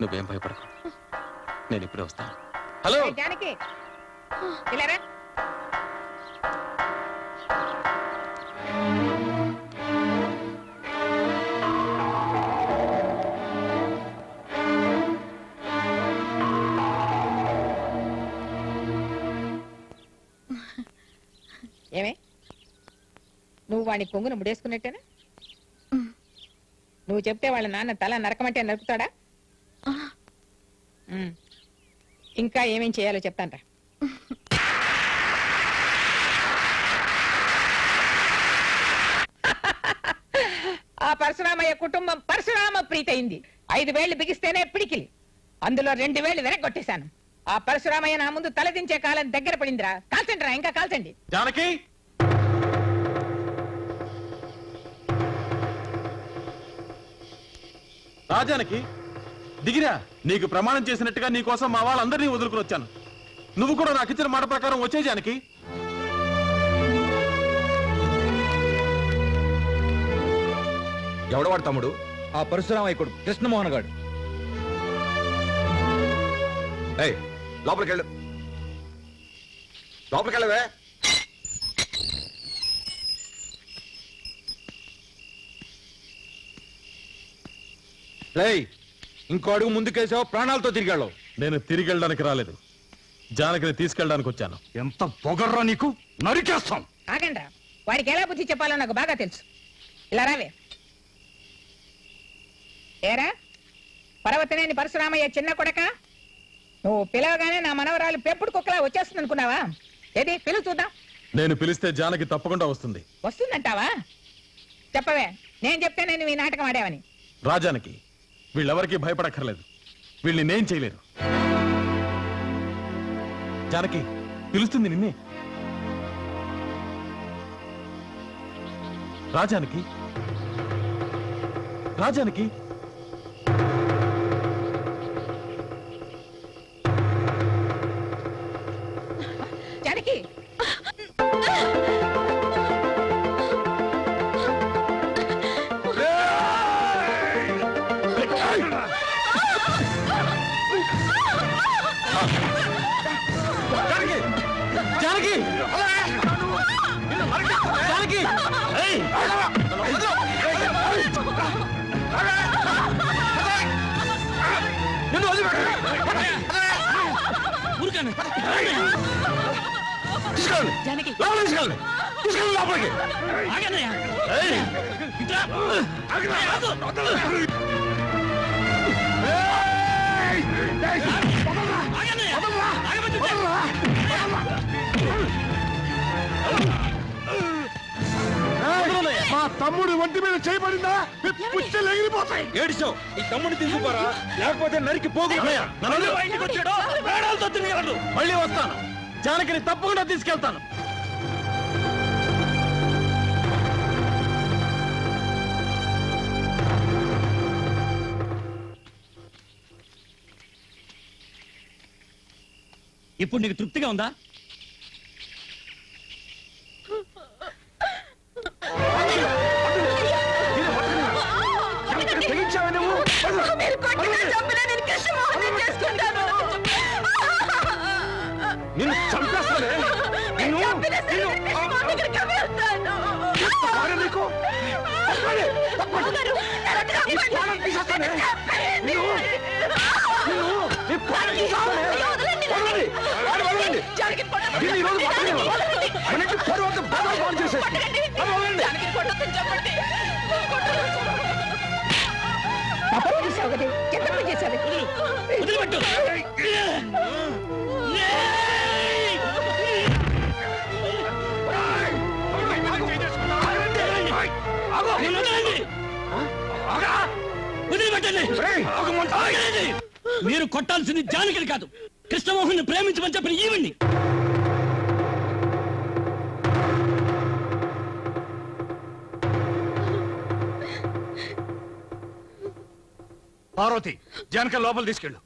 నువ్వేం భయపడకు, నేను ఇప్పుడే వస్తాను. హలో జానకి, ఇలా రా. ఏమే, నువ్వు వాడిని కొంగును ముడేసుకున్నట్టేనా? నువ్వు చెప్తే వాళ్ళ నాన్న తల నరకమంటే నరుకుతాడా? ఇంకా ఏమేం చేయాలో చెప్తానరా. ఆ పరశురామయ్య కుటుంబం పరశురామ ప్రీతయింది. 5 వేళ్లు బిగిస్తేనే పిడికిలి, అందులో 2 వేళ్లు వెనక్కొట్టేశాను. ఆ పరశురామయ్య నా ముందు తలదించే కాలం దగ్గర పడిందిరా. కాల్చండి రా, ఇంకా కాల్చండి. జానకి, రాజానికి దిగిరా. నీకు ప్రమాణం చేసినట్టుగా నీకోసం మా వాళ్ళందరినీ వదులుకుని వచ్చాను. నువ్వు కూడా నాకు ఇచ్చిన మాట ప్రకారం వచ్చే జానకి. ఎవడవాడు తమ్ముడు? ఆ పరశురామయ్య కొడుకు కృష్ణమోహన్ గాడు. లోపలికెళ్ళు, లోపలికెళ్ళవే. ఇంకో అడుగు ముందుకేసావు, ప్రాణాలతో తిరిగాడు. నేను తిరిగి వెళ్ళడానికి రాలేదు, జానకిని తీసుకెళ్ళడానికి వచ్చాను. ఎంత పొగర్రా నీకు, నరికేస్తాం. ఆగండ్రా, వాడికి ఎలా బుద్ధి చెప్పాలో నాకు బాగా తెలుసు. ఇలా రావే. ఏరా పర్వతనేని పరశురామయ్య చిన్న కొడక, నువ్వు పిలవగానే నా మనవరాలు పెంపుడు కుక్కలా వచ్చేస్తుంది అనుకున్నావా? ఏది పిలువు చూద్దాం. నేను పిలిస్తే జానకి తప్పకుండా వస్తుంది. వస్తుందంటావా? చెప్పవే, నేను చెప్తే నేను ఈ నాటకం ఆడావని. రాజానికి వీళ్ళెవరికీ భయపడక్కర్లేదు, వీళ్ళని నేను చేయలేరు. జానకి పిలుస్తుంది నిన్నే. రాజానికి, రాజానికి జానకి, జానకి, జానకి, నిన్ను జానకి మా తమ్ముడు ఒంటి మీద చేయబడిందా? పుచ్చలు ఎగిరిపోతాయి. ఏడిచావు, ఈ తమ్ముడిని తీసుకుపోరా, లేకపోతే నరికి పోగు. మళ్ళీ వస్తాను, జానకిని తప్పకుండా తీసుకెళ్తాను. ఇప్పుడు నీకు తృప్తిగా ఉందా? నిన్ను చంపేస్తానే. మీరు కొట్టాల్సింది జానకిని కాదు, కృష్ణమోహన్ ప్రేమించమని చెప్పిన ఈవిడ్ని. పార్వతి, జానకి లోపల తీసుకెళ్ళు.